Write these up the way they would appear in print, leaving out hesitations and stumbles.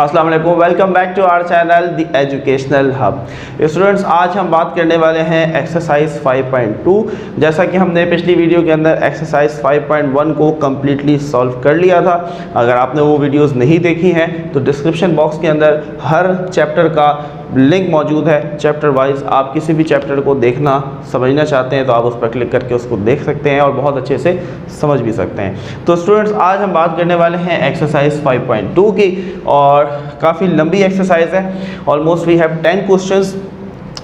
अस्सलाम वालेकुम, welcome back to our channel the educational hub. Students, आज हम बात करने वाले हैं एक्सरसाइज 5.2। जैसा कि हमने पिछली वीडियो के अंदर एक्सरसाइज 5.1 को कम्प्लीटली सॉल्व कर लिया था। अगर आपने वो वीडियोस नहीं देखी हैं तो डिस्क्रिप्शन बॉक्स के अंदर हर चैप्टर का लिंक मौजूद है। चैप्टर वाइज आप किसी भी चैप्टर को देखना समझना चाहते हैं तो आप उस पर क्लिक करके उसको देख सकते हैं और बहुत अच्छे से समझ भी सकते हैं। तो स्टूडेंट्स, आज हम बात करने वाले हैं एक्सरसाइज 5.2 की और काफ़ी लंबी एक्सरसाइज है। Almost we have 10 questions.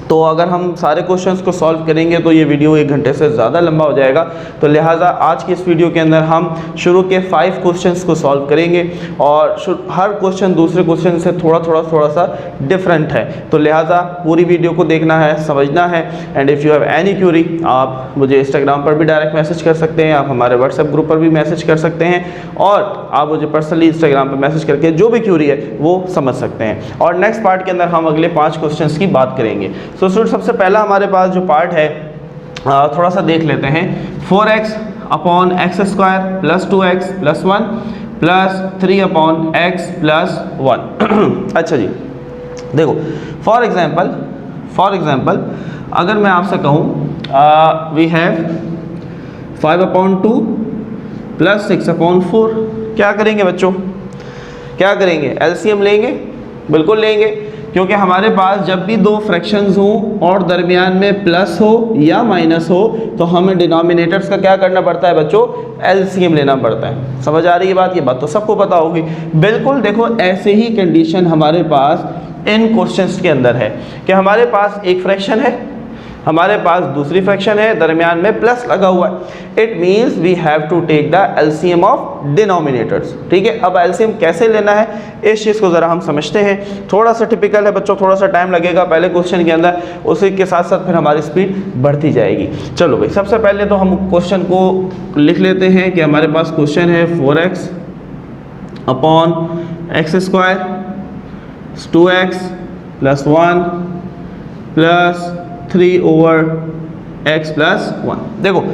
तो अगर हम सारे क्वेश्चंस को सॉल्व करेंगे तो ये वीडियो 1 घंटे से ज़्यादा लंबा हो जाएगा। तो लिहाजा आज की इस वीडियो के अंदर हम शुरू के 5 क्वेश्चंस को सॉल्व करेंगे और हर क्वेश्चन दूसरे क्वेश्चन से थोड़ा सा डिफरेंट है। तो लिहाजा पूरी वीडियो को देखना है, समझना है। And if you have any Curie, आप मुझे इंस्टाग्राम पर भी डायरेक्ट मैसेज कर सकते हैं, आप हमारे व्हाट्सएप ग्रुप पर भी मैसेज कर सकते हैं और आप मुझे पर्सनली इंस्टाग्राम पर मैसेज करके जो भी क्यूरी है वो समझ सकते हैं। और नेक्स्ट पार्ट के अंदर हम अगले 5 क्वेश्चन की बात करेंगे। सो स्टूडेंट, सबसे पहला हमारे पास जो पार्ट है थोड़ा सा देख लेते हैं। 4x upon x square plus 2x plus 1 plus 3 upon x plus 1। अच्छा जी, देखो फॉर एग्जाम्पल अगर मैं आपसे कहूँ we have 5 upon 2 plus 6 upon 4, क्या करेंगे बच्चों? क्या करेंगे? एलसीएम लेंगे? बिल्कुल लेंगे, क्योंकि हमारे पास जब भी दो फ्रैक्शंस हों और दरमियान में प्लस हो या माइनस हो तो हमें डिनोमिनेटर्स का क्या करना पड़ता है बच्चों? एलसीएम लेना पड़ता है। समझ आ रही है बात? ये बात तो सबको पता होगी। बिल्कुल देखो, ऐसे ही कंडीशन हमारे पास इन क्वेश्चंस के अंदर है कि हमारे पास एक फ्रैक्शन है, हमारे पास दूसरी फ्रैक्शन है, दरमियान में प्लस लगा हुआ है। It means we have to take the LCM of denominators. ठीक है, अब एलसीएम कैसे लेना है इस चीज़ को ज़रा हम समझते हैं। थोड़ा सा टिपिकल है बच्चों, थोड़ा सा टाइम लगेगा पहले क्वेश्चन के अंदर, उसी के साथ साथ फिर हमारी स्पीड बढ़ती जाएगी। चलो भाई, सबसे पहले तो हम क्वेश्चन को लिख लेते हैं कि हमारे पास क्वेश्चन है 4x upon x square 2x plus 1 plus 3 over x plus 1। देखो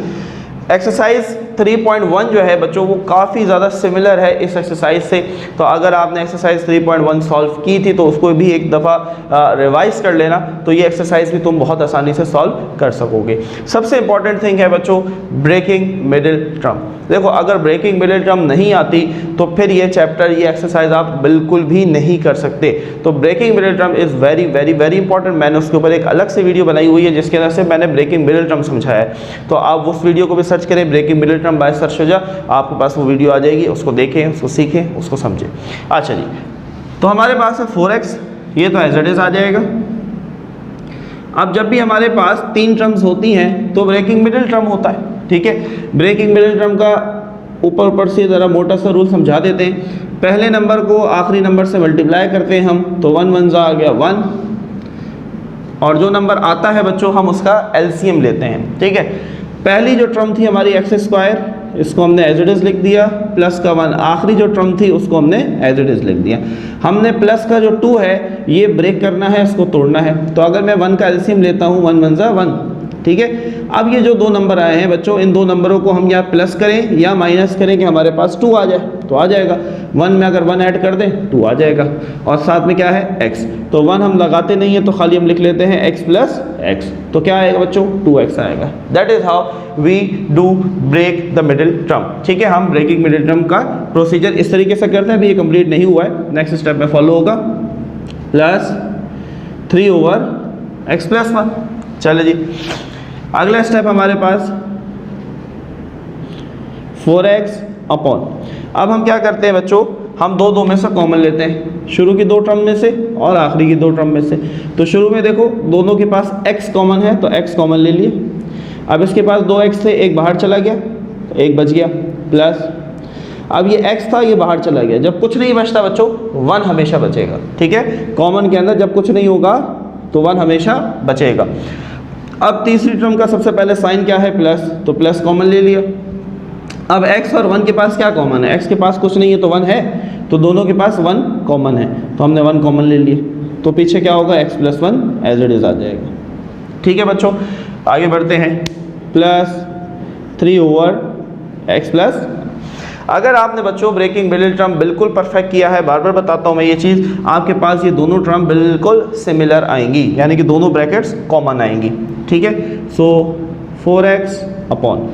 एक्सरसाइज 3.1 जो है बच्चों वो काफ़ी ज़्यादा सिमिलर है इस एक्सरसाइज से। तो अगर आपने एक्सरसाइज 3.1 सॉल्व की थी तो उसको भी एक दफ़ा रिवाइज कर लेना, तो ये एक्सरसाइज भी तुम बहुत आसानी से सॉल्व कर सकोगे। सबसे इंपॉर्टेंट थिंग है बच्चों ब्रेकिंग मिडिल टर्म। देखो अगर ब्रेकिंग मिडिल टर्म नहीं आती तो फिर ये चैप्टर, ये एक्सरसाइज आप बिल्कुल भी नहीं कर सकते। तो breaking middle term is very very very important. मैंने उसके ऊपर एक अलग से वीडियो बनाई हुई है जिसके अंदर से मैंने ब्रेकिंग मिडिल टर्म समझाया है। तो आप उस वीडियो को भी सर्च करें, breaking middle term by search हो जा, आपके पास वो वीडियो आ जाएगी, उसको देखें, उसको सीखें, उसको समझें। अच्छा जी, तो हमारे पास है 4x, ये तो एज इट इज आ जाएगा। अब जब भी हमारे पास 3 टर्म्स होती हैं तो ब्रेकिंग मिडिल टर्म होता है। ठीक है, ब्रेकिंग मिडिल टर्म का ऊपर से ज़रा मोटा सा रूल समझा देते हैं। पहले नंबर को आखिरी नंबर से मल्टीप्लाई करते हैं हम, तो 1 1 आ गया 1, और जो नंबर आता है बच्चों हम उसका एलसीएम लेते हैं। ठीक है, पहली जो टर्म थी हमारी एक्स स्क्वायर, इसको हमने एज इट इज़ लिख दिया, प्लस का 1 आखिरी जो टर्म थी उसको हमने एज इट इज़ लिख दिया। हमने प्लस का जो 2 है ये ब्रेक करना है, इसको तोड़ना है। तो अगर मैं 1 का एलसीएम लेता हूँ, 1 1 1। ठीक है, अब ये जो 2 नंबर आए हैं बच्चों, इन 2 नंबरों को हम या प्लस करें या माइनस करें कि हमारे पास 2 आ जाए, तो आ जाएगा। 1 में अगर 1 ऐड कर दें 2 आ जाएगा, और साथ में क्या है x। तो 1 हम लगाते नहीं है तो खाली हम लिख लेते हैं x प्लस x, तो क्या आएगा बच्चों? 2x आएगा। That is how we do break the middle term. ठीक है, हम ब्रेकिंग मिडिल टर्म का प्रोसीजर इस तरीके से करते हैं। अभी ये कंप्लीट नहीं हुआ है, नेक्स्ट स्टेप में फॉलो होगा। Plus 3 over x plus 1। चलो जी, अगला स्टेप हमारे पास 4x अपॉन, अब हम क्या करते हैं बच्चों, हम दो में से कॉमन लेते हैं, शुरू की 2 टर्म में से और आखिरी की 2 टर्म में से। तो शुरू में देखो दोनों के पास x कॉमन है तो x कॉमन ले लिए। अब इसके पास 2x थे, एक बाहर चला गया, एक बच गया, प्लस अब ये x था, ये बाहर चला गया। जब कुछ नहीं बचता बच्चों 1 हमेशा बचेगा। ठीक है, कॉमन के अंदर जब कुछ नहीं होगा तो 1 हमेशा बचेगा। अब तीसरी टर्म का सबसे पहले साइन क्या है? प्लस, तो प्लस कॉमन ले लिया। अब x और 1 के पास क्या कॉमन है? x के पास कुछ नहीं है तो 1 है, तो दोनों के पास 1 कॉमन है, तो हमने 1 कॉमन ले लिए। तो पीछे क्या होगा? x plus 1 as it is आ जाएगा। ठीक है बच्चों, आगे बढ़ते हैं। Plus 3 over x plus. अगर आपने बच्चों ब्रेकिंग मिडिल टर्म बिल्कुल परफेक्ट किया है, बार बार बताता हूँ मैं ये चीज़, आपके पास ये दोनों टर्म बिल्कुल सिमिलर आएंगी, यानी कि दोनों ब्रैकेट्स कॉमन आएंगी। ठीक है, सो 4x अपॉन,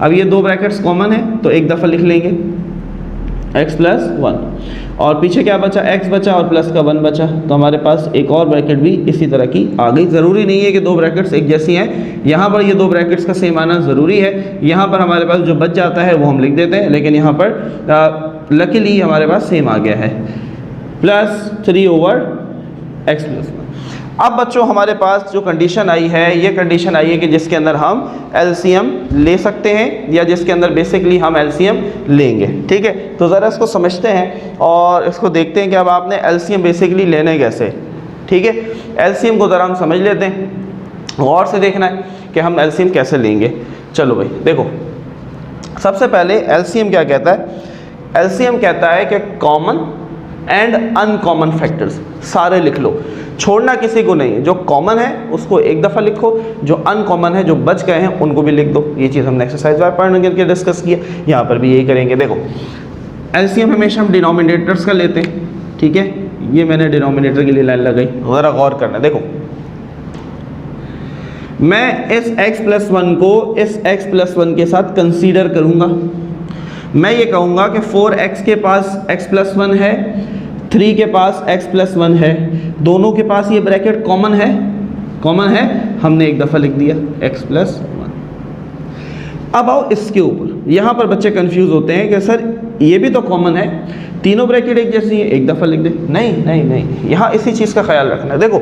अब ये दो ब्रैकेट्स कॉमन है तो एक दफ़ा लिख लेंगे x प्लस 1, और पीछे क्या बचा, x बचा और प्लस का 1 बचा, तो हमारे पास एक और ब्रैकेट भी इसी तरह की आ गई। ज़रूरी नहीं है कि दो ब्रैकेट्स एक जैसी हैं, यहाँ पर ये दो ब्रैकेट्स का सेम आना ज़रूरी है। यहाँ पर हमारे पास जो बच जाता है वो हम लिख देते हैं, लेकिन यहाँ पर लकीली हमारे पास सेम आ गया है, प्लस 3 ओवर x प्लस 1। अब बच्चों हमारे पास जो कंडीशन आई है, ये कंडीशन आई है कि जिसके अंदर हम LCM ले सकते हैं, या जिसके अंदर बेसिकली हम LCM लेंगे। ठीक है, तो ज़रा इसको समझते हैं और इसको देखते हैं कि अब आपने LCM बेसिकली लेने कैसे। ठीक है, LCM को ज़रा हम समझ लेते हैं, गौर से देखना है कि हम LCM कैसे लेंगे। चलो भाई देखो, सबसे पहले LCM क्या कहता है, LCM कहता है कि कॉमन एंड अनकॉमन फैक्टर्स सारे लिख लो, छोड़ना किसी को नहीं, जो कॉमन है उसको एक दफ़ा लिखो, जो अनकॉमन है जो बच गए हैं उनको भी लिख दो। ये चीज़ हमने एक्सरसाइज 5.1 करके डिस्कस किया, यहाँ पर भी यही करेंगे। देखो LCM हमेशा हम डिनोमिनेटर्स का लेते हैं। ठीक है, ये मैंने डिनोमिनेटर के लिए लाइन लगाई, ज़रा गौर करना। देखो मैं इस x प्लस 1 को इस x प्लस 1 के साथ कंसीडर करूँगा। मैं ये कहूँगा कि 4x के पास x प्लस 1 है, 3 के पास x प्लस 1 है, दोनों के पास ये ब्रैकेट कॉमन है, हमने एक दफ़ा लिख दिया x प्लस 1। अब आओ इसके ऊपर, यहाँ पर बच्चे कंफ्यूज होते हैं कि सर ये भी तो कॉमन है, तीनों ब्रैकेट एक जैसी है, एक दफ़ा लिख दे। नहीं, यहाँ इसी चीज़ का ख्याल रखना है। देखो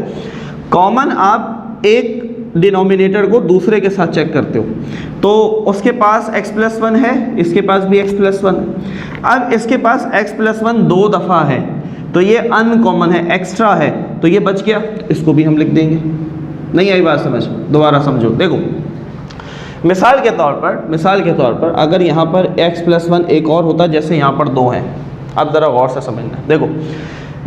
कॉमन आप एक डिनोमिनेटर को दूसरे के साथ चेक करते हो, तो उसके पास x प्लस 1 है, इसके पास भी x प्लस 1। अब इसके पास x प्लस 1 दो दफ़ा है, तो ये अनकॉमन है, एक्स्ट्रा है, तो ये बच गया, इसको भी हम लिख देंगे। नहीं आई बात समझ, दोबारा समझो। देखो मिसाल के तौर पर अगर यहाँ पर x प्लस 1 एक और होता, जैसे यहाँ पर 2 हैं, अब ज़रा गौर से समझना। देखो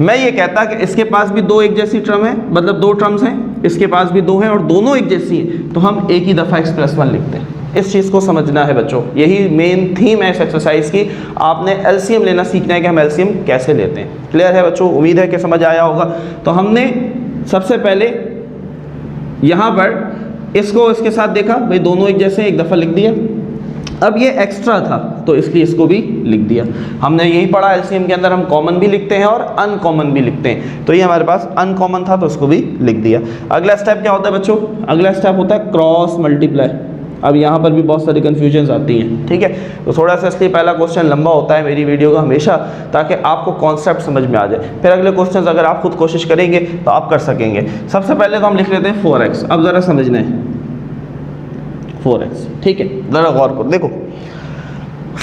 मैं ये कहता कि इसके पास भी दो एक जैसी टर्म है, मतलब दो टर्म्स हैं, इसके पास भी दो हैं और दोनों एक जैसी हैं, तो हम एक ही दफ़ा x प्लस 1 लिखते हैं। इस चीज़ को समझना है बच्चों, यही मेन थीम है इस एक्सरसाइज की। आपने LCM लेना सीखना है कि हम LCM कैसे लेते हैं। क्लियर है बच्चों, उम्मीद है कि समझ आया होगा। तो हमने सबसे पहले यहाँ पर इसको इसके साथ देखा, भाई दोनों एक जैसे, एक दफ़ा लिख दिया। अब ये एक्स्ट्रा था तो इसलिए इसको भी लिख दिया। हमने यही पढ़ा LCM के अंदर हम कॉमन भी लिखते हैं और अनकॉमन भी लिखते हैं, तो ये हमारे पास अनकॉमन था तो इसको भी लिख दिया। अगला स्टेप क्या होता है बच्चों, अगला स्टेप होता है क्रॉस मल्टीप्लाई। अब यहाँ पर भी बहुत सारी कन्फ्यूजन्स आती हैं। ठीक है, तो थोड़ा सा इसलिए पहला क्वेश्चन लंबा होता है मेरी वीडियो का हमेशा, ताकि आपको कॉन्सेप्ट समझ में आ जाए, फिर अगले क्वेश्चन अगर आप खुद कोशिश करेंगे तो आप कर सकेंगे। सबसे पहले तो हम लिख लेते हैं 4x। अब ज़रा समझना है 4x। ठीक है, ज़रा गौर करो। देखो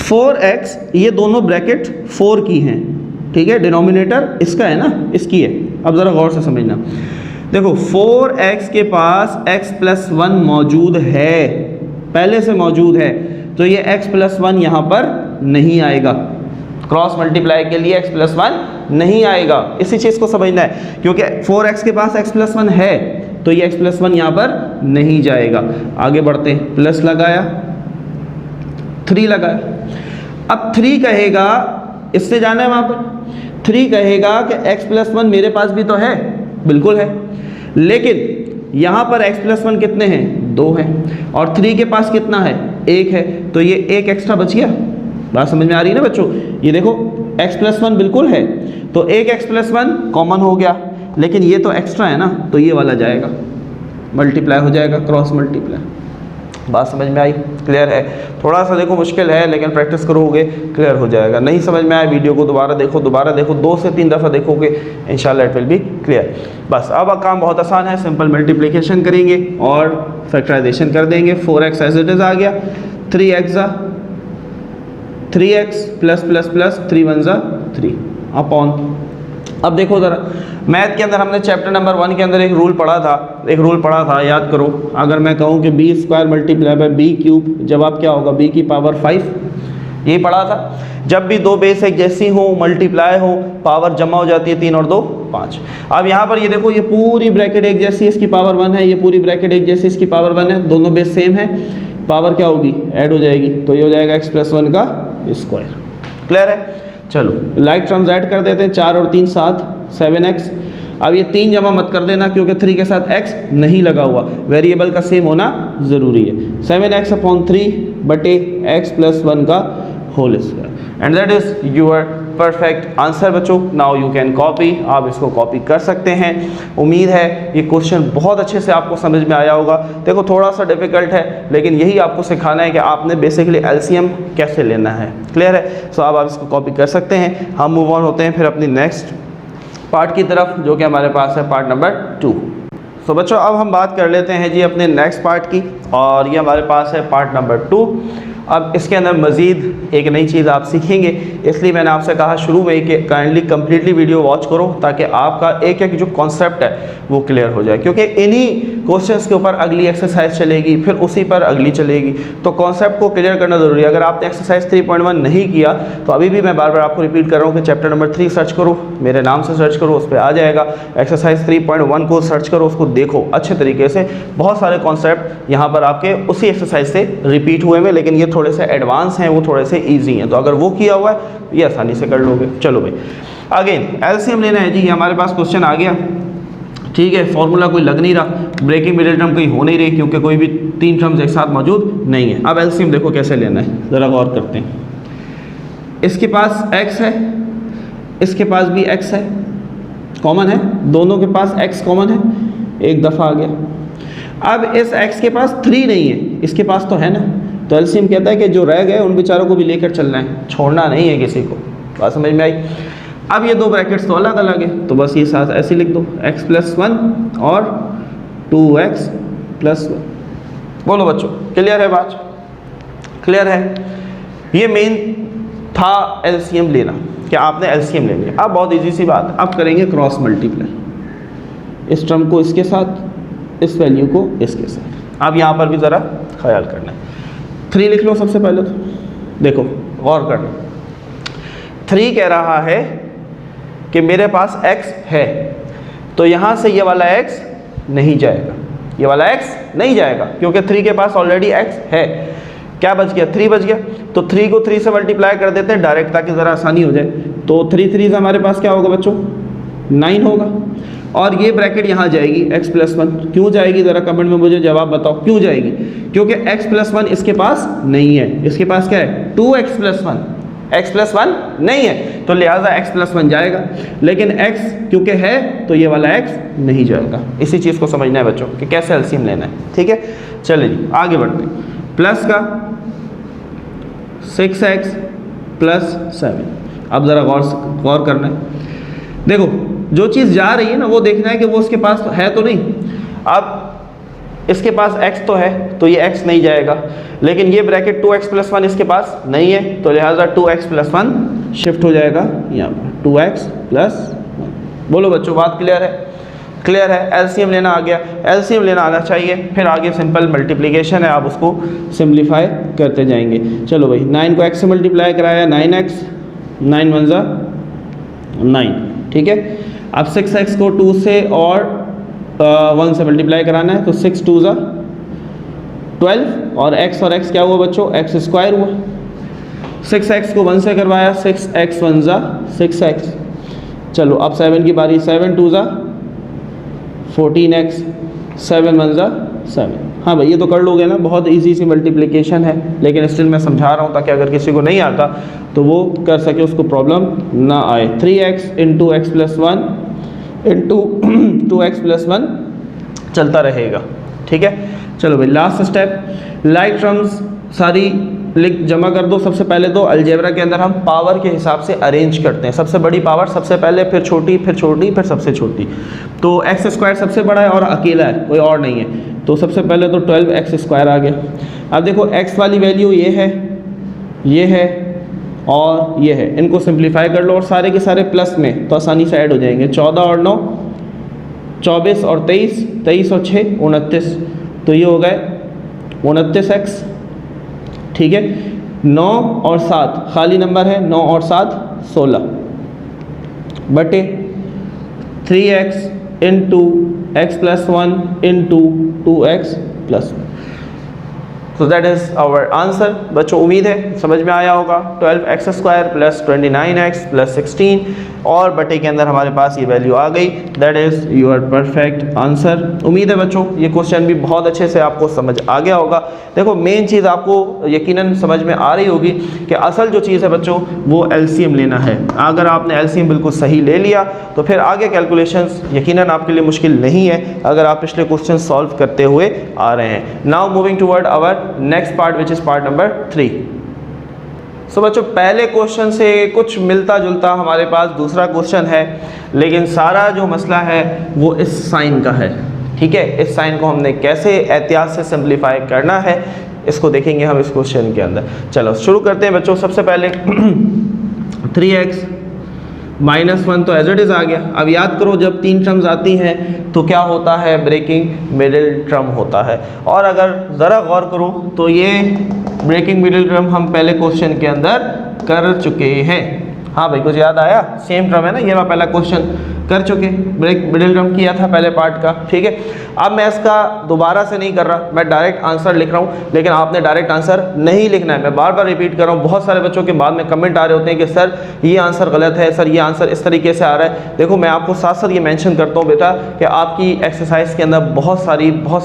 4x, ये दोनों ब्रैकेट 4 की हैं। ठीक है, डिनोमिनेटर इसका है ना, इसकी है। अब ज़रा गौर से समझना। देखो 4x के पास x प्लस 1 मौजूद है, पहले से मौजूद है, तो ये x प्लस 1 यहाँ पर नहीं आएगा। क्रॉस मल्टीप्लाई के लिए x प्लस 1 नहीं आएगा, इसी चीज़ को समझना है, क्योंकि 4x के पास x प्लस 1 है तो ये x प्लस 1 यहाँ पर नहीं जाएगा। आगे बढ़ते हैं, प्लस लगाया, 3 लगाया। अब 3 कहेगा, इससे जाना है वहाँ पर, 3 कहेगा कि x प्लस 1 मेरे पास भी तो है, बिल्कुल है, लेकिन यहाँ पर x प्लस 1 कितने हैं, 2 हैं, और 3 के पास कितना है, 1 है, तो ये 1 एक्स्ट्रा बच गया। बात समझ में आ रही है ना बच्चों, ये देखो x प्लस 1 बिल्कुल है, तो 1 x प्लस 1 कॉमन हो गया, लेकिन ये तो एक्स्ट्रा है ना, तो ये वाला जाएगा, मल्टीप्लाई हो जाएगा, क्रॉस मल्टीप्लाई। बात समझ में आई, क्लियर है। थोड़ा सा देखो मुश्किल है, लेकिन प्रैक्टिस करोगे क्लियर हो जाएगा। नहीं समझ में आया, वीडियो को दोबारा देखो, 2 से 3 दफ़ा देखोगे, इंशाल्लाह इट विल बी क्लियर। बस अब काम बहुत आसान है, सिंपल मल्टीप्लिकेशन करेंगे और फैक्टराइजेशन कर देंगे। 4x एज इट इज़ आ गया, 3x plus plus plus 3 1 3 upon. अब देखो ज़रा, मैथ के अंदर हमने चैप्टर नंबर 1 के अंदर एक रूल पढ़ा था, याद करो। अगर मैं कहूँ कि b square multiply by b cube, जवाब क्या होगा, b की पावर 5। ये पढ़ा था, जब भी दो बेस एक जैसी हो, मल्टीप्लाई हो, पावर जमा हो जाती है, 3 और 2 5। अब यहाँ पर ये देखो, ये पूरी ब्रैकेट एक जैसी, इसकी पावर 1 है, ये पूरी ब्रैकेट एक जैसी, इसकी पावर 1 है, दोनों बेस सेम है, पावर क्या होगी, ऐड हो जाएगी, तो ये हो जाएगा x प्लस 1 का स्क्वायर। क्लियर है। चलो लाइक टर्म्स ऐड कर देते हैं, 4 और 3 7, 7x। अब ये 3 जमा मत कर देना क्योंकि 3 के साथ x नहीं लगा हुआ, वेरिएबल का सेम होना ज़रूरी है। 7x/3 बटे x + 1 का whole square, and that is your perfect answer बच्चों। नाउ यू कैन कॉपी, आप इसको कॉपी कर सकते हैं। उम्मीद है ये क्वेश्चन बहुत अच्छे से आपको समझ में आया होगा। देखो थोड़ा सा डिफिकल्ट है, लेकिन यही आपको सिखाना है कि आपने बेसिकली एलसीएम कैसे लेना है। क्लियर है। सो आप इसको कॉपी कर सकते हैं। हम मूव ऑन होते हैं फिर अपनी नेक्स्ट पार्ट की तरफ, जो कि हमारे पास है पार्ट नंबर 2। तो बच्चों अब हम बात कर लेते हैं जी अपने नेक्स्ट पार्ट की, और ये हमारे पास है पार्ट नंबर 2। अब इसके अंदर मज़ीद एक नई चीज़ आप सीखेंगे, इसलिए मैंने आपसे कहा शुरू में कि काइंडली कम्प्लीटली वीडियो वॉच करो ताकि आपका एक एक जो कॉन्सेप्ट है वो क्लियर हो जाए, क्योंकि इन्हीं क्वेश्चंस के ऊपर अगली एक्सरसाइज चलेगी, फिर उसी पर अगली चलेगी। तो कॉन्सेप्ट को क्लियर करना ज़रूरी है। अगर आपने एक्सरसाइज 3.1 नहीं किया तो अभी भी मैं बार बार आपको रिपीट कर रहा हूँ कि चैप्टर नंबर 3 सर्च करो, मेरे नाम से सर्च करो, उस पर आ जाएगा। एक्सरसाइज 3.1 को सर्च करो, उसको देखो अच्छे तरीके से। बहुत सारे कॉन्सेप्ट यहाँ पर आपके उसी एक्सरसाइज से रिपीट हुए हैं, लेकिन ये थोड़े से एडवांस हैं, वो थोड़े से ईजी हैं। तो अगर वो किया हुआ है ये आसानी से कर लोगे। चलो भाई अगेन एलसीएम लेना है जी। हमारे पास क्वेश्चन आ गया, ठीक है। फॉर्मूला कोई लग नहीं रहा, ब्रेकिंग मिडिल टर्म कहीं हो नहीं रही क्योंकि कोई भी 3 टर्म्स एक साथ मौजूद नहीं है। अब एलसीएम देखो कैसे लेना है, ज़रा गौर करते हैं। इसके पास x है, इसके पास भी x है, कॉमन है, दोनों के पास x कॉमन है, एक दफ़ा आ गया। अब इस x के पास 3 नहीं है, इसके पास तो है ना। तो एलसीएम कहता है कि जो रह गए उन बेचारों को भी लेकर चलना है, छोड़ना नहीं है किसी को। बात समझ में आई। अब ये 2 ब्रैकेट्स तो अलग अलग है, तो बस ये साथ ऐसे लिख दो, x + 1 और 2x + 1। बोलो बच्चों क्लियर है बात? क्लियर है। ये मेन था एलसीएम लेना, कि आपने एलसीएम ले लिया। अब बहुत इजी सी बात, अब करेंगे क्रॉस मल्टीप्लाई, इस टर्म को इसके साथ, इस वैल्यू को इसके साथ। अब यहाँ पर भी ज़रा ख्याल करना है। 3 लिख लो सबसे पहले, तो देखो गौर करना। 3 कह रहा है कि मेरे पास x है, तो यहाँ से ये वाला x नहीं जाएगा, ये वाला x नहीं जाएगा क्योंकि 3 के पास ऑलरेडी x है। क्या बच गया? 3 बच गया। तो 3 को 3 से मल्टीप्लाई कर देते हैं डायरेक्ट, ताकि ज़रा आसानी हो जाए। तो 3 3 से हमारे पास क्या होगा बच्चों? 9 होगा। और ये ब्रैकेट यहाँ जाएगी x + 1। क्यों जाएगी ज़रा कमेंट में मुझे जवाब बताओ, क्यों जाएगी? क्योंकि x + 1 इसके पास नहीं है। इसके पास क्या है? 2x + 1। x + 1 नहीं है, तो लिहाजा x + 1 जाएगा। लेकिन x क्योंकि है तो ये वाला x नहीं जाएगा। इसी चीज़ को समझना है बच्चों कि कैसे एलसीएम लेना है। ठीक है, चलिए जी आगे बढ़ते हैं। प्लस का 6x + 7। अब ज़रा गौर करना है। देखो जो चीज़ जा रही है ना, वो देखना है कि वो उसके पास है तो नहीं। अब इसके पास x तो है, तो ये x नहीं जाएगा। लेकिन ये ब्रैकेट 2x + 1 इसके पास नहीं है, तो लिहाजा 2x + 1 शिफ्ट हो जाएगा यहाँ पर, 2x + 1। बोलो बच्चों बात क्लियर है? क्लियर है। एलसीएम लेना आ गया, एलसीएम लेना आना चाहिए। फिर आगे सिंपल मल्टीप्लिकेशन है, आप उसको सिंप्लीफाई करते जाएंगे। चलो भाई 9 को x से मल्टीप्लाई कराया, 9x, 9 1 ज़ा 9, ठीक है। अब 6x को 2 से और 1 से मल्टीप्लाई कराना है, तो 6 2 ज़ा 12, और x क्या हुआ बच्चों? x² हुआ। 6x को 1 से करवाया, 6x 1 ज़ा 6x। चलो अब 7 की बारी, 7 2 ज़ा 14x, 7 1 ज़ा 7। हाँ भाई ये तो कर लोगे ना, बहुत इजी सी मल्टीप्लिकेशन है, लेकिन स्टिल मैं समझा रहा हूँ ताकि अगर किसी को नहीं आता तो वो कर सके, उसको प्रॉब्लम ना आए। 3x × x + 1 × 2x + 1 चलता रहेगा। ठीक है, चलो भाई लास्ट स्टेप, लाइक टर्म्स सारी लिख जमा कर दो। सबसे पहले तो अलजेब्रा के अंदर हम पावर के हिसाब से अरेंज करते हैं, सबसे बड़ी पावर सबसे पहले, फिर छोटी, फिर छोटी, फिर सबसे छोटी। तो x² सबसे बड़ा है और अकेला है, कोई और नहीं है, तो सबसे पहले तो 12x² आ गया। अब देखो x वाली वैल्यू ये है, ये है और ये है, इनको सिंप्लीफाई कर लो और सारे के सारे प्लस में, तो आसानी से ऐड हो जाएंगे। 14 और 9 24 और 23, 23 और 6 29, तो ये हो गए 29x। ठीक है, 9 और 7 खाली नंबर है, 9 और 7 16 बटे 3x × x + 1 × 2x + 1। So that is our answer. बच्चों उम्मीद है समझ में आया होगा। 12x² प्लस 29x प्लस 16 और बटे के अंदर हमारे पास ये वैल्यू आ गई, that is your perfect answer. उम्मीद है बच्चों ये क्वेश्चन भी बहुत अच्छे से आपको समझ आ गया होगा। देखो मेन चीज़ आपको यकीनन समझ में आ रही होगी कि असल जो चीज़ है बच्चों वो एलसीएम लेना है। अगर आपने एलसीएम बिल्कुल सही ले लिया तो फिर आगे कैलकुलेशंस यकीनन आपके लिए मुश्किल नहीं है अगर आप पिछले क्वेश्चन सॉल्व करते हुए आ रहे हैं। Now moving toward our next part which is part number 3। सो बच्चों पहले क्वेश्चन से कुछ मिलता जुलता हमारे पास दूसरा क्वेश्चन है, लेकिन सारा जो मसला है वो इस साइन का है। ठीक है, इस साइन को हमने कैसे एहतियात से सिंप्लीफाई करना है इसको देखेंगे हम इस क्वेश्चन के अंदर। चलो शुरू करते हैं बच्चों। सबसे पहले 3x माइनस 1 तो एज इट इज़ आ गया। अब याद करो जब 3 टर्म्स आती हैं तो क्या होता है, ब्रेकिंग मिडिल टर्म होता है। और अगर ज़रा गौर करो तो ये ब्रेकिंग मिडिल टर्म हम पहले क्वेश्चन के अंदर कर चुके हैं। हाँ भाई कुछ याद आया, सेम टर्म है ना, ये मैं पहला क्वेश्चन कर चुके, ब्रेक मिडिल टर्म किया था पहले पार्ट का। ठीक है, अब मैं इसका दोबारा से नहीं कर रहा, मैं डायरेक्ट आंसर लिख रहा हूँ, लेकिन आपने डायरेक्ट आंसर नहीं लिखना है। मैं बार बार रिपीट कर रहा हूँ, बहुत सारे बच्चों के बाद में कमेंट आ रहे होते हैं कि सर ये आंसर गलत है, सर ये आंसर इस तरीके से आ रहा है। देखो मैं आपको साथ साथ ये मेंशन करता हूँ बेटा कि आपकी एक्सरसाइज के अंदर बहुत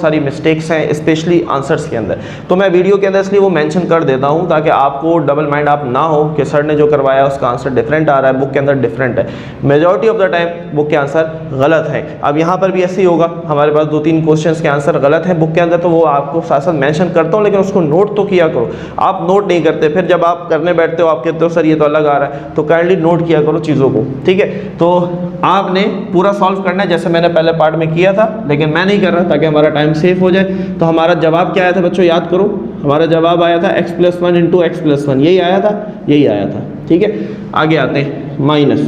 सारी मिस्टेक्स हैं, स्पेशली आंसर्स के अंदर। तो मैं वीडियो के अंदर इसलिए वो मेंशन कर देता हूँ ताकि आपको डबल माइंड आप ना हो कि सर ने जो करवाया उसका आंसर डिफरेंट आ रहा है, बुक के अंदर डिफरेंट है। Majority of the time book के आंसर गलत है। अब यहाँ पर भी ऐसे ही होगा, हमारे पास 2-3 क्वेश्चंस के आंसर गलत है बुक के अंदर, तो वो आपको साथ साथ मेंशन करता हूँ, लेकिन उसको नोट तो किया करो। आप नोट नहीं करते, फिर जब आप करने बैठते हो आप कहते हो सर ये तो अलग आ रहा है, तो काइंडली नोट किया करो चीज़ों को। ठीक है, तो आपने पूरा सॉल्व करना है जैसे मैंने पहले पार्ट में किया था, लेकिन मैं नहीं कर रहा ताकि हमारा टाइम सेव हो जाए। तो हमारा जवाब क्या आया था बच्चों, याद करो, हमारा जवाब आया था x+1 इंटू x+1, यही आया था, यही आया था। ठीक है, आगे आते हैं माइनस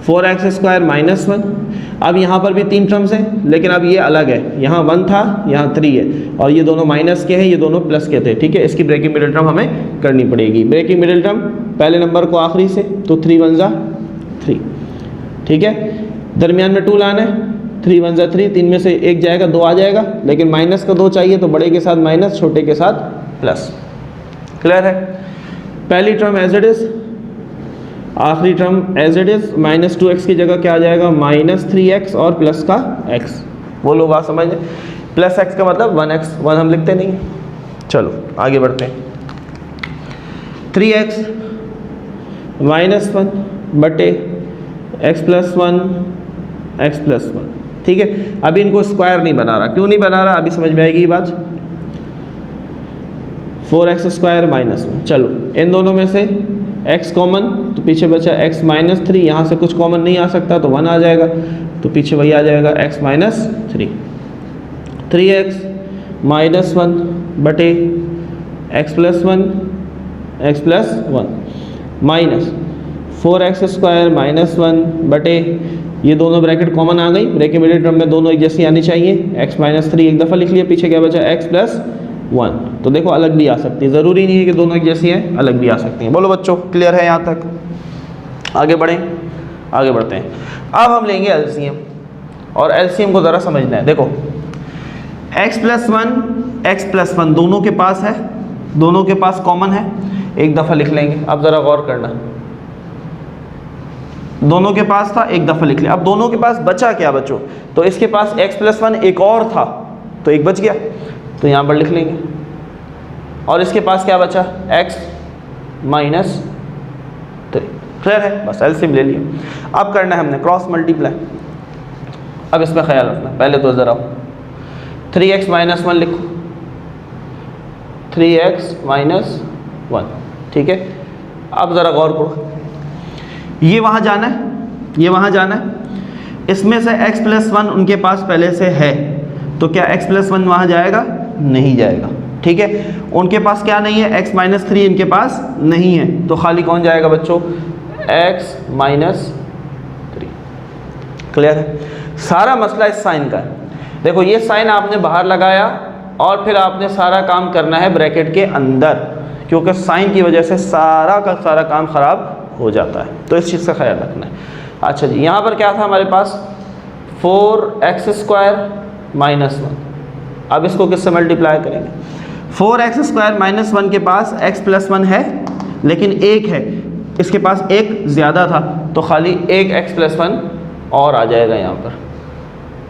4x² माइनस 1। अब यहाँ पर भी 3 टर्म्स हैं, लेकिन अब ये अलग है, यहाँ 1 था, यहाँ 3 है, और ये दोनों माइनस के हैं, ये दोनों प्लस के थे। ठीक है, इसकी ब्रेकिंग मिडिल टर्म हमें करनी पड़ेगी। ब्रेकिंग मिडिल टर्म पहले नंबर को आखिरी से, तो 3 1 जा 3। ठीक है, दरमियान में 2 लाना है, 3 1 जा 3, 3 में से 1 जाएगा, 2 आ जाएगा, लेकिन माइनस का 2 चाहिए, तो बड़े के साथ माइनस, छोटे के साथ प्लस। क्लियर है, पहली टर्म एज इट इज़, आखिरी term as it is, -2x की जगह क्या आ जाएगा, -3x और प्लस का x। वो लोग बात समझ, प्लस x का मतलब 1x, 1 हम लिखते नहीं। चलो आगे बढ़ते हैं। 3x -1 बटे x+1 x+1। ठीक है, अभी इनको स्क्वायर नहीं बना रहा, क्यों नहीं बना रहा अभी समझ में आएगी ये बात। 4x² -1, चलो इन दोनों में से x कॉमन, तो पीछे बचा x -3, यहाँ से कुछ कॉमन नहीं आ सकता तो 1 आ जाएगा, तो पीछे वही आ जाएगा x -3। 3x -1 बटे x+1 x+1 माइनस 4x² -1 बटे, ये दोनों ब्रैकेट कॉमन आ गई, ब्रैकेट मिडिल टर्म में दोनों एक जैसी आनी चाहिए। x -3 एक दफ़ा लिख लिया, पीछे क्या बचा x+1। तो देखो अलग भी आ सकती है, ज़रूरी नहीं है कि दोनों एक जैसी हैं, अलग भी आ सकती हैं। बोलो बच्चों क्लियर है यहाँ तक, आगे बढ़ें, आगे बढ़ते हैं। अब हम लेंगे एलसीएम, और एलसीएम को ज़रा समझना है। देखो x+1 दोनों के पास है, दोनों के पास कॉमन है, एक दफ़ा लिख लेंगे। अब ज़रा गौर करना, दोनों के पास था, एक दफ़ा लिख लिया। अब दोनों के पास बचा क्या बच्चों, तो इसके पास x+1 एक और था, तो एक बच गया, तो यहाँ पर लिख लेंगे। और इसके पास क्या बचा, x -3। क्लियर है, बस एलसीएम ले लिया। अब करना है हमने क्रॉस मल्टीप्लाई। अब इसमें ख्याल रखना, पहले तो ज़रा 3x -1 लिखो, 3x -1। ठीक है, अब ज़रा गौर करो, ये वहाँ जाना है, ये वहाँ जाना है, इसमें से x+1 उनके पास पहले से है, तो क्या x+1 वहाँ जाएगा, नहीं जाएगा। ठीक है, उनके पास क्या नहीं है, x -3 इनके पास नहीं है, तो खाली कौन जाएगा बच्चों, x -3। क्लियर है, सारा मसला इस साइन का है। देखो ये साइन आपने बाहर लगाया और फिर आपने सारा काम करना है ब्रैकेट के अंदर, क्योंकि साइन की वजह से सारा का सारा काम ख़राब हो जाता है, तो इस चीज़ का ख्याल रखना है। अच्छा जी, यहाँ पर क्या था हमारे पास, 4x² -1। अब इसको किससे मल्टीप्लाई करेंगे, 4x स्क्वायर माइनस 1 के पास x प्लस 1 है, लेकिन एक है, इसके पास एक ज़्यादा था, तो खाली एक x प्लस 1 और आ जाएगा यहाँ पर।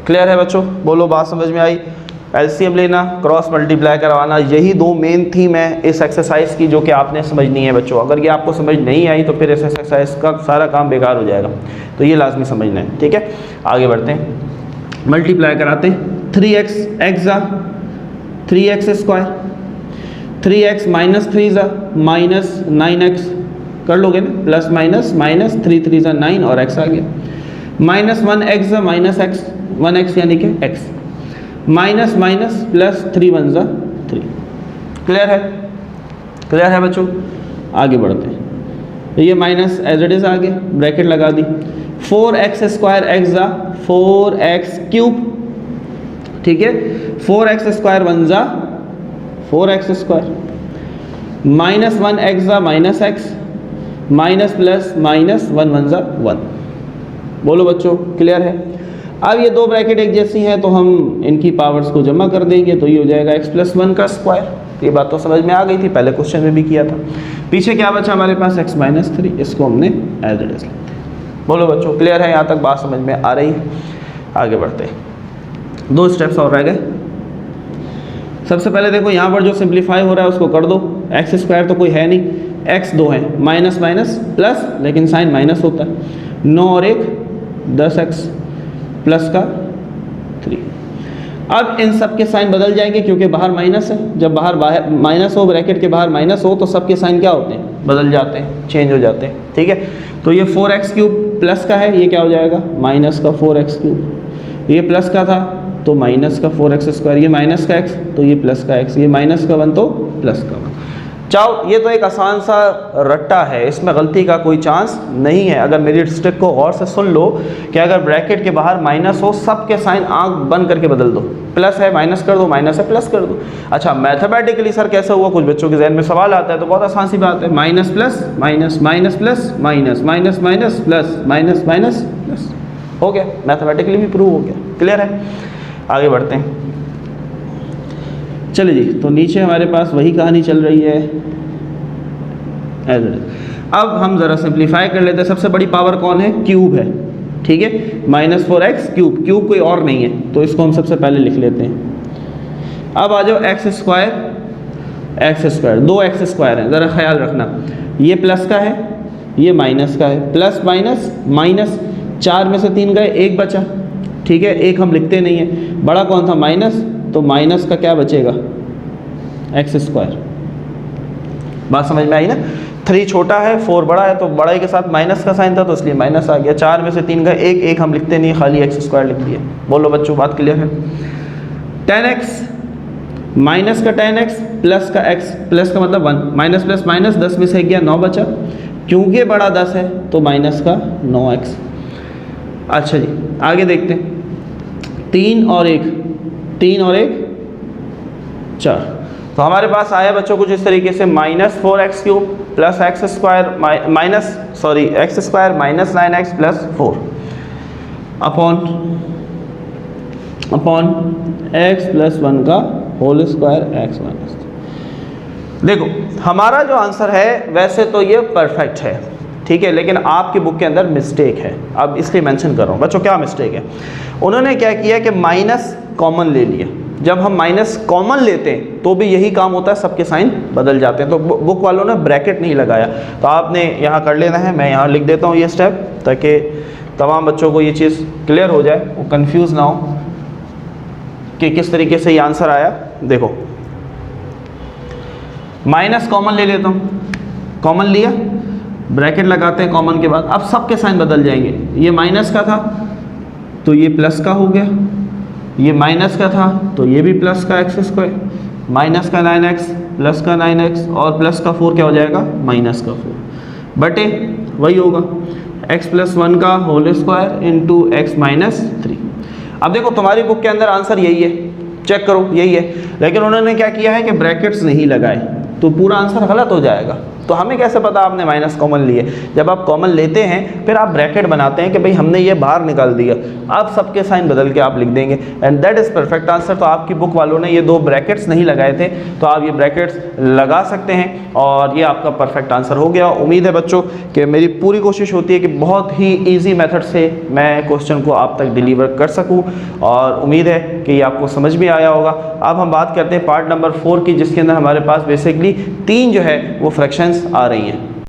क्लियर है बच्चों? बोलो, बात समझ में आई? एलसीएम लेना, क्रॉस मल्टीप्लाई करवाना, यही दो मेन थीम है इस एक्सरसाइज की जो कि आपने समझनी है बच्चों। अगर ये आपको समझ नहीं आई तो फिर इस एक्सरसाइज का सारा काम बेकार हो जाएगा, तो ये लाजमी समझना है। ठीक है, आगे बढ़ते हैं, मल्टीप्लाई कराते हैं। 3x AXA 3x square, 3x minus 3 ज़ा माइनस 9x, कर लोगे ना, प्लस माइनस माइनस 3 3 ज़ा 9 और x आ गया, माइनस 1x ज़ा माइनस x 1x यानी कि x, माइनस माइनस प्लस 3 1 ज़ा 3। क्लियर है? क्लियर है बच्चों? आगे बढ़ते हैं, ये माइनस एज इट इज़ आ गया, ब्रैकेट लगा दी। 4x स्क्वायर एक्स ज़ा 4x क्यूब, ठीक है, 4x स्क्वायर 1 ज़ा 4x स्क्वायर, माइनस 1x ज़ा minus x, minus plus minus 1 1 ज़ा 1। बोलो बच्चों, क्लियर है? अब ये दो ब्रैकेट एक जैसी हैं तो हम इनकी पावर्स को जमा कर देंगे, तो ये हो जाएगा x प्लस 1 का स्क्वायर। ये बात तो समझ में आ गई थी, पहले क्वेश्चन में भी किया था। पीछे क्या बचा हमारे पास? x माइनस 3, इसको हमने एज इट इज लेते हैं। बोलो बच्चों, क्लियर है? यहाँ तक बात समझ में आ रही है? आगे बढ़ते हैं, दो स्टेप्स और रह गए। सबसे पहले देखो यहाँ पर जो सिंप्लीफाई हो रहा है उसको कर दो। एक्स स्क्वायर तो कोई है नहीं, एक्स 2 है, माइनस माइनस प्लस, लेकिन साइन माइनस होता है। 9 और 1 10x प्लस का 3। अब इन सब के साइन बदल जाएंगे क्योंकि बाहर माइनस है। जब बाहर माइनस हो, ब्रैकेट के बाहर माइनस हो, तो सबके साइन क्या होते हैं? बदल जाते हैं, चेंज हो जाते हैं। ठीक है, तो ये 4x क्यूब प्लस का है, ये क्या हो जाएगा? माइनस का 4x क्यूब। ये प्लस का था तो माइनस का 4x स्क्वायर, ये माइनस का x तो ये प्लस का x, ये माइनस का 1 तो प्लस का 1। चाहो, ये तो एक आसान सा रट्टा है, इसमें गलती का कोई चांस नहीं है। अगर मेरी स्टेप को गौर से सुन लो कि अगर ब्रैकेट के बाहर माइनस हो, सब के साइन आंख बंद करके बदल दो। प्लस है माइनस कर दो, माइनस है प्लस कर दो। अच्छा, मैथमेटिकली सर कैसे हुआ? कुछ बच्चों के जहन में सवाल आता है, तो बहुत आसान सी बात है, minus plus minus minus plus minus minus minus plus minus minus plus, हो गया, मैथमेटिकली भी प्रूव हो गया। क्लियर है? आगे बढ़ते हैं, चलिए जी। तो नीचे हमारे पास वही कहानी चल रही है। अब हम ज़रा सिंप्लीफाई कर लेते हैं। सबसे बड़ी पावर कौन है? क्यूब है, ठीक है, माइनस 4x क्यूब, क्यूब कोई और नहीं है, तो इसको हम सबसे पहले लिख लेते हैं। अब आ जाओ एक्स स्क्वायर, 2x स्क्वायर है, ज़रा ख्याल रखना, ये प्लस का है, ये माइनस का है, प्लस माइनस माइनस, 4 में से 3 गए, 1 बचा, ठीक है, 1 हम लिखते नहीं है। बड़ा कौन था? माइनस, तो माइनस का क्या बचेगा? X square. बात समझ में आई ना? 3 छोटा है, 4 बड़ा है, तो बड़ाई के साथ माइनस का साइन था तो इसलिए माइनस आ गया। 4 में से 3 गए, 1 हम लिखते नहीं, खाली एक्स स्क्वायर लिख दिए। बोलो बच्चों, बात क्लियर है? 10x माइनस का 10x प्लस का x, प्लस का मतलब 1, माइनस प्लस माइनस, 10 में से गया 9 बचा, क्योंकि बड़ा 10 है तो माइनस का 9x। अच्छा जी, आगे देखते हैं, 3 और 1 4। तो हमारे पास आया बच्चों कुछ इस तरीके से, minus 4x cube plus x square x square minus 9x plus 4 upon x plus 1 का होल स्क्वायर x माइनस। देखो, हमारा जो आंसर है वैसे तो ये परफेक्ट है, ठीक है, लेकिन आपकी बुक के अंदर मिस्टेक है। अब इसलिए मेंशन कर रहा हूँ बच्चों, क्या मिस्टेक है? उन्होंने क्या किया कि माइनस कॉमन ले लिया। जब हम माइनस कॉमन लेते हैं तो भी यही काम होता है, सबके साइन बदल जाते हैं। तो बुक वालों ने ब्रैकेट नहीं लगाया, तो आपने यहाँ कर लेना है। मैं यहाँ लिख देता हूँ ये स्टेप, ताकि तमाम बच्चों को ये चीज़ क्लियर हो जाए, वो कंफ्यूज ना हो कि किस तरीके से ये आंसर आया। देखो, माइनस कॉमन ले लेता हूँ, कॉमन लिया, ब्रैकेट लगाते हैं कॉमन के बाद। अब सबके साइन बदल जाएंगे। ये माइनस का था तो ये प्लस का हो गया, ये माइनस का था तो ये भी प्लस का एक्स स्क्वायर, माइनस का 9x प्लस का 9x और प्लस का 4 क्या हो जाएगा? माइनस का 4 बटे वही होगा x प्लस 1 का whole square into x minus 3। अब देखो, तुम्हारी बुक के अंदर आंसर यही है, चेक करो, यही है, लेकिन उन्होंने क्या किया है कि ब्रैकेट्स नहीं लगाए, तो पूरा आंसर गलत हो जाएगा। तो हमें कैसे पता आपने माइनस कॉमन लिए? जब आप कॉमन लेते हैं फिर आप ब्रैकेट बनाते हैं कि भाई हमने ये बाहर निकाल दिया, अब सबके साइन बदल के आप लिख देंगे, and that is perfect answer. तो आपकी बुक वालों ने ये 2 ब्रैकेट्स नहीं लगाए थे, तो आप ये ब्रैकेट्स लगा सकते हैं और ये आपका परफेक्ट आंसर हो गया। उम्मीद है बच्चों कि मेरी पूरी कोशिश होती है कि बहुत ही ईजी मेथड से मैं क्वेश्चन को आप तक डिलीवर कर सकूँ, और उम्मीद है कि ये आपको समझ में आया होगा। अब हम बात करते हैं पार्ट नंबर 4 की, जिसके अंदर हमारे पास बेसिकली 3 जो है वो फ्रैक्शंस आ रही हैं।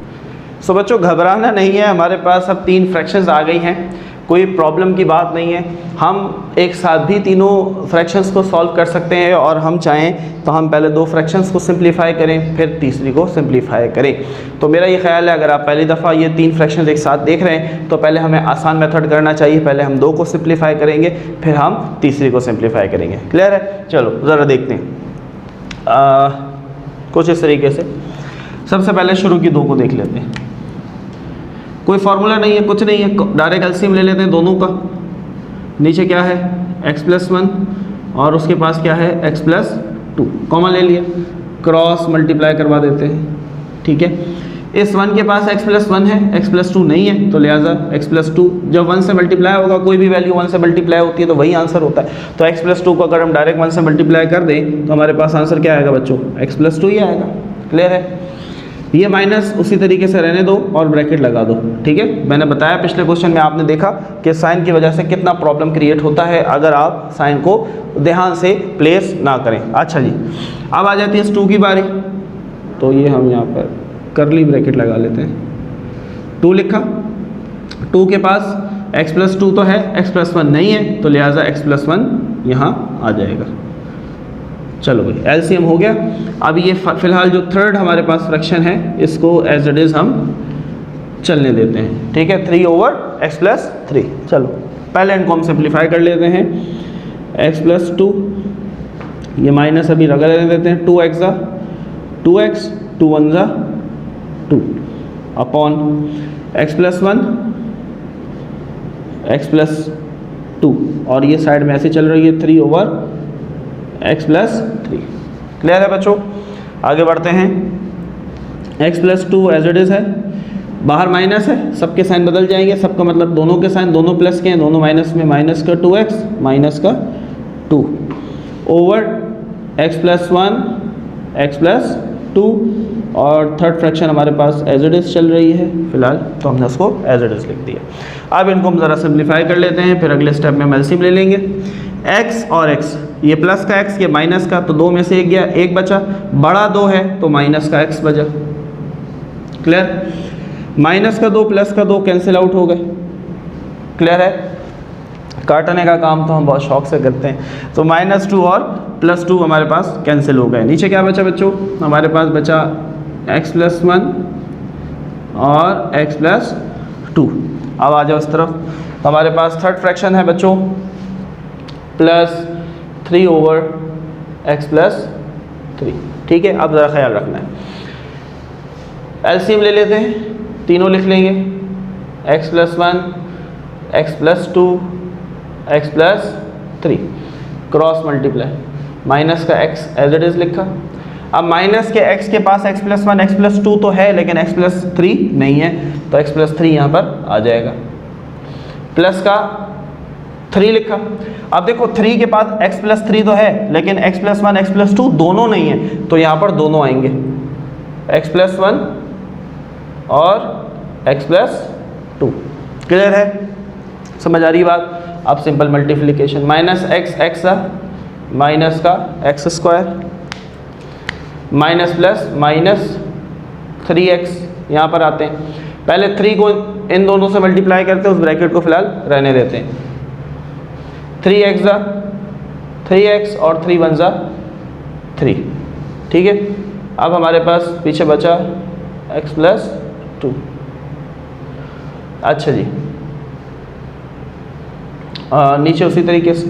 सो बच्चों घबराना नहीं है, हमारे पास अब 3 फ्रैक्शंस आ गई हैं, कोई प्रॉब्लम की बात नहीं है। हम एक साथ भी तीनों फ्रैक्शंस को सॉल्व कर सकते हैं, और हम चाहें तो हम पहले 2 फ्रैक्शंस को सिंप्लीफाई करें, फिर तीसरी को सिंप्लीफाई करें। तो मेरा ये ख्याल है अगर आप पहली दफ़ा ये 3 फ्रैक्शंस एक साथ देख रहे हैं तो पहले हमें आसान मेथड करना चाहिए, पहले हम 2 को सिंप्लीफाई करेंगे, फिर हम तीसरी को सिंप्लीफाई करेंगे। क्लियर है? चलो ज़रा देखते हैं कुछ इस तरीके से। सबसे पहले शुरू की 2 को देख लेते हैं। कोई फार्मूला नहीं है, कुछ नहीं है, डायरेक्ट एलसीएम ले लेते हैं दोनों का। नीचे क्या है x+1 और उसके पास क्या है x+2, कॉमन ले लिया, क्रॉस मल्टीप्लाई करवा देते हैं। ठीक है, इस 1 के पास x+1 है, x+2 नहीं है, तो लिहाजा x+2 जब 1 से मल्टीप्लाई होगा, कोई भी वैल्यू 1 से मल्टीप्लाई होती है तो वही आंसर होता है। तो x+2 को अगर हम डायरेक्ट 1 से मल्टीप्लाई कर दें तो हमारे पास आंसर क्या आएगा बच्चों? x+2 ही आएगा। क्लियर है? ये माइनस उसी तरीके से रहने दो और ब्रैकेट लगा दो। ठीक है, मैंने बताया पिछले क्वेश्चन में आपने देखा कि साइन की वजह से कितना प्रॉब्लम क्रिएट होता है अगर आप साइन को ध्यान से प्लेस ना करें। अच्छा जी, अब आ जाती है इस 2 की बारी, तो ये हम यहाँ पर कर्ली ब्रैकेट लगा लेते हैं। 2 लिखा, 2 के पास x+2 तो है, x+1 नहीं है, तो लिहाजा x+1 यहाँ आ जाएगा। चलो भाई एलसीएम हो गया। अब ये फिलहाल जो 3rd हमारे पास फ्रैक्शन है इसको एज इट इज़ हम चलने देते हैं। ठीक है, 3/x+3। चलो पहले इनको हम सिंप्लीफाई कर लेते हैं। x+2, ये माइनस अभी लगा लेने देते हैं, 2x 2x 2 1 2 upon x+1 x+2, और ये साइड में ऐसे चल रही है 3/x+3। क्लियर है बच्चों? आगे बढ़ते हैं। x+2 एज इट इज़ है, बाहर माइनस है, सबके साइन बदल जाएंगे, सबका मतलब दोनों के साइन, दोनों प्लस के हैं, दोनों माइनस में, माइनस का 2x माइनस का 2 ओवर x+1 x+2, और 3rd फ्रैक्शन हमारे पास एज इट इज़ चल रही है फिलहाल, तो हमने उसको एज इट इज़ लिख दिया। अब इनको हम ज़रा सिंप्लीफाई कर लेते हैं, फिर अगले स्टेप में हम एलसीएम ले लेंगे। x और x, ये प्लस का x, ये माइनस का, तो 2 में से 1 गया, 1 बचा, बड़ा 2 है तो माइनस का x बचा। क्लियर? माइनस का 2 प्लस का 2 कैंसिल आउट हो गए। क्लियर है? काटने का काम तो हम बहुत शौक से करते हैं। तो -2 और +2 हमारे पास कैंसिल हो गए। नीचे क्या बचा बच्चों? हमारे पास बचा x+1 और x+2। अब आ जाओ इस तरफ, हमारे पास 3rd फ्रैक्शन है बच्चों, +3/x+3। ठीक है, अब ज़रा ख्याल रखना है, एलसीएम ले लेते हैं, तीनों लिख लेंगे, x+1 x+2 x+3, cross multiply, minus का x एज इट इज़ लिखा। अब माइनस के x के पास x+1 x+2 तो है, लेकिन x+3 नहीं है, तो x+3 यहाँ पर आ जाएगा। प्लस का 3 लिखा। अब देखो 3 के पास x+3 तो है, लेकिन x+1 x+2 दोनों नहीं है, तो यहाँ पर दोनों आएंगे, x+1 और x+2। क्लियर है? समझ आ रही बात? अब सिंपल मल्टीप्लिकेशन, -x माइनस का x² माइनस प्लस -3x, यहाँ पर आते हैं, पहले 3 को इन दोनों से मल्टीप्लाई करते हैं, उस ब्रैकेट को फिलहाल रहने देते हैं। 3x और 3 1 3। ठीक है, अब हमारे पास पीछे बचा x+2। अच्छा जी, नीचे उसी तरीके से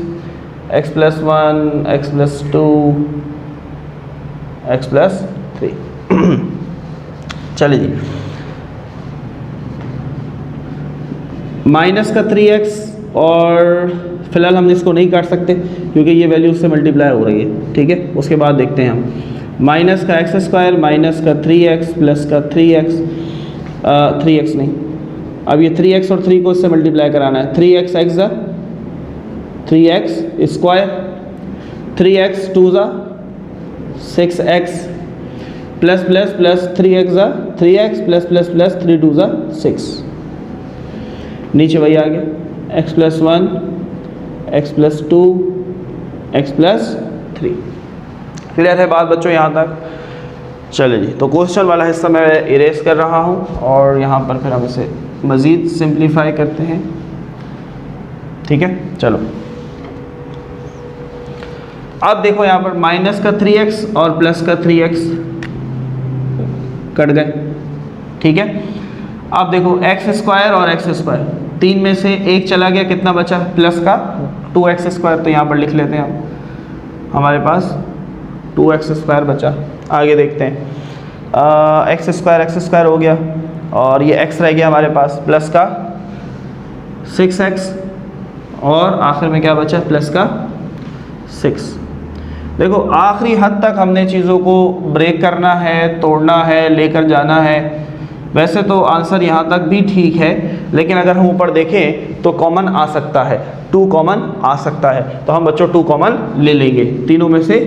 x+1 x+2 x+3। चलिए जी, माइनस का 3x, और फिलहाल हम इसको नहीं काट सकते क्योंकि ये वैल्यू उससे मल्टीप्लाई हो रही है। ठीक है, उसके बाद देखते हैं हम। माइनस का एक्स स्क्वायर माइनस का 3x प्लस का 3x 3x नहीं, अब ये 3x और 3 को इससे मल्टीप्लाई कराना है। 3x एक्स ज़ा 3x स्क्वायर, 3x 2 ज़ा 6x plus plus plus 3x ज़ा 3x प्लस प्लस प्लस 3 2 ज़ा 6, नीचे वही आ गया x plus 1 x plus 2 x plus 3। Clear है बात बच्चों यहाँ तक? चलिए जी, तो क्वेश्चन वाला हिस्सा मैं इरेज कर रहा हूँ और यहाँ पर फिर हम इसे मज़ीद सिंप्लीफाई करते हैं। ठीक है, चलो अब देखो यहाँ पर माइनस का 3x और प्लस का 3x कट गए। ठीक है, अब देखो एक्स स्क्वायर और एक्स स्क्वायर, तीन में से एक चला गया, कितना बचा? प्लस का 2x स्क्वायर। तो यहाँ पर लिख लेते हैं हम, हमारे पास 2x स्क्वायर बचा। आगे देखते हैं, एक्स स्क्वायर हो गया और ये x रह गया हमारे पास, प्लस का 6x और आखिर में क्या बचा? प्लस का 6। देखो आखिरी हद तक हमने चीज़ों को ब्रेक करना है, तोड़ना है, लेकर जाना है। वैसे तो आंसर यहाँ तक भी ठीक है, लेकिन अगर हम ऊपर देखें तो कॉमन आ सकता है, 2 कॉमन आ सकता है। तो हम बच्चों 2 कॉमन ले लेंगे, तीनों में से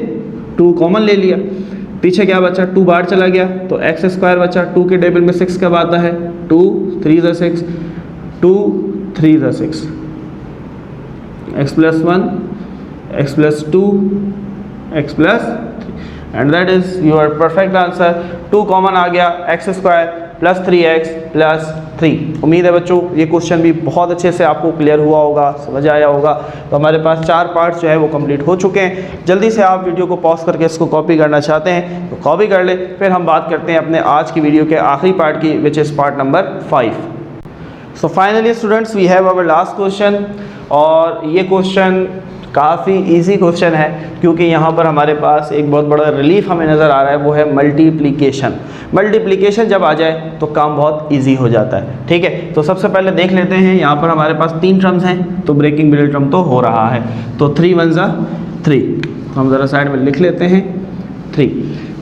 2 कॉमन ले लिया। पीछे क्या बचा? 2 बाहर चला गया तो एक्स स्क्वायर बचा। 2 के टेबल में 6 कब आता है? 2 3 ज़ा 6, 2 3 ज़ा 6, x plus 1 x plus 2 x plus 3 and that is your perfect answer. 2 common आ गया, x square plus 3x plus 3। उम्मीद है बच्चों ये क्वेश्चन भी बहुत अच्छे से आपको क्लियर हुआ होगा, समझ आया होगा। तो हमारे पास 4 पार्ट्स जो है वो कंप्लीट हो चुके हैं। जल्दी से आप वीडियो को पॉज करके इसको कॉपी करना चाहते हैं तो कॉपी कर ले। फिर हम बात करते हैं अपने आज की वीडियो के आखिरी पार्ट की, which is part number 5। So finally students we have our last question, और ये क्वेश्चन काफ़ी इजी क्वेश्चन है क्योंकि यहाँ पर हमारे पास एक बहुत बड़ा रिलीफ हमें नज़र आ रहा है, वो है मल्टीप्लिकेशन। मल्टीप्लिकेशन जब आ जाए तो काम बहुत इजी हो जाता है। ठीक है, तो सबसे पहले देख लेते हैं, यहाँ पर हमारे पास 3 टर्म्स हैं तो ब्रेकिंग मिडिल टर्म तो हो रहा है। तो 3 1 ज़ा 3, तो हम ज़रा साइड में लिख लेते हैं 3।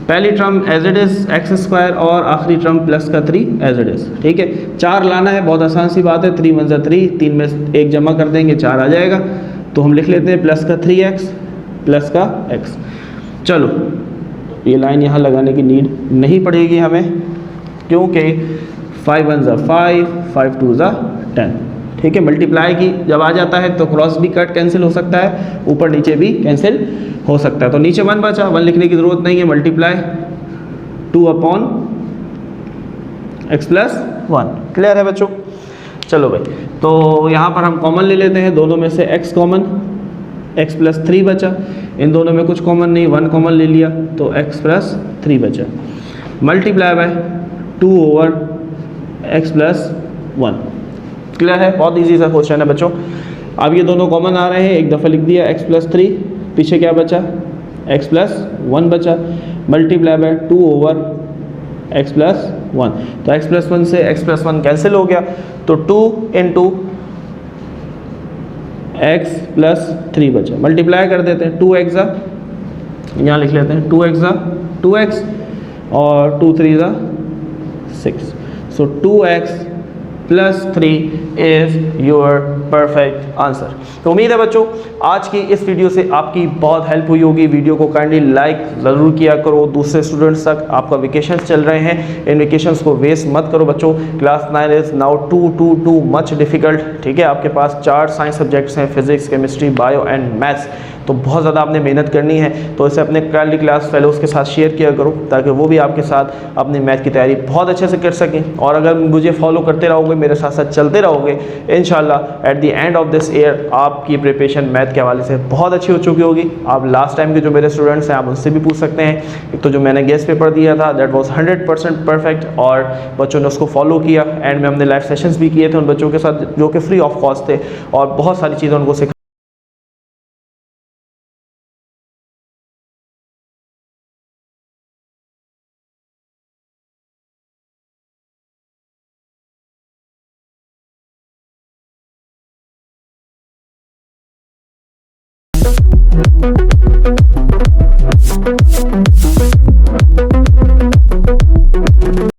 पहली term as it is x square और आखिरी टर्म प्लस का 3 एज इट इज़। ठीक है, 4 लाना है, बहुत आसान सी बात है। 3 1 ज़ा 3, 3 में 1 जमा कर देंगे 4 आ जाएगा। तो हम लिख लेते हैं प्लस का 3x प्लस का x। चलो ये लाइन यहाँ लगाने की नीड नहीं पड़ेगी हमें, क्योंकि 5 1 ज़ा 5, 5 2 ज़ा 10। ठीक है, मल्टीप्लाई की जब आ जाता है तो क्रॉस भी कट कैंसिल हो सकता है, ऊपर नीचे भी कैंसिल हो सकता है। तो नीचे 1 बचा, 1 लिखने की ज़रूरत नहीं है, multiply 2 upon x plus 1। Clear है बच्चों? चलो भाई, तो यहाँ पर हम कॉमन ले लेते हैं, दोनों में से x कॉमन, x प्लस 3 बचा। इन दोनों में कुछ कॉमन नहीं, 1 कॉमन ले लिया तो x प्लस 3 बचा। Multiply by 2 over x plus 1। Clear है? बहुत इजी सा क्वेश्चन है बच्चों। अब ये दोनों कॉमन आ रहे हैं, एक दफ़ा लिख दिया x प्लस 3, पीछे क्या बचा? x प्लस 1 बचा। Multiply by 2 over x plus 1, तो x प्लस 1 से x प्लस 1 कैंसिल हो गया, तो 2 इंटू x प्लस 3 बचा। मल्टीप्लाई कर देते हैं, 2x ज़ा, यहाँ लिख लेते हैं 2x ज़ा 2x और 2 3 ज़ा 6। सो 2x plus 3 is your perfect answer. तो उम्मीद है बच्चों आज की इस वीडियो से आपकी बहुत हेल्प हुई होगी। वीडियो को काइंडली लाइक ज़रूर किया करो, दूसरे स्टूडेंट्स तक। आपका वेकेशन चल रहे हैं, इन वेकेशंस को वेस्ट मत करो बच्चों। Class 9 is now too much difficult. ठीक है, आपके पास 4 साइंस सब्जेक्ट्स हैं, physics, chemistry, bio and maths. तो बहुत ज़्यादा आपने मेहनत करनी है, तो इसे अपने काइंडली क्लास फेलोज़ के साथ शेयर किया करो ताकि वो भी आपके साथ अपनी मैथ की तैयारी बहुत अच्छे से कर सकें। और अगर मुझे फॉलो करते रहोगे, मेरे साथ साथ चलते रहोगे, इंशाल्लाह at the end of this year आपकी प्रिपरेशन मैथ के हवाले से बहुत अच्छी हो चुकी होगी। आप लास्ट टाइम के जो मेरे स्टूडेंट्स हैं आप उनसे भी पूछ सकते हैं। एक तो जो मैंने गेस्ट पेपर दिया था दैट वाज 100% परफेक्ट और बच्चों ने उसको फॉलो किया। एंड में हमने लाइव सेशंस भी किए थे उन बच्चों के साथ जो कि फ्री ऑफ कॉस्ट थे और बहुत सारी चीज़ें उनको सिखा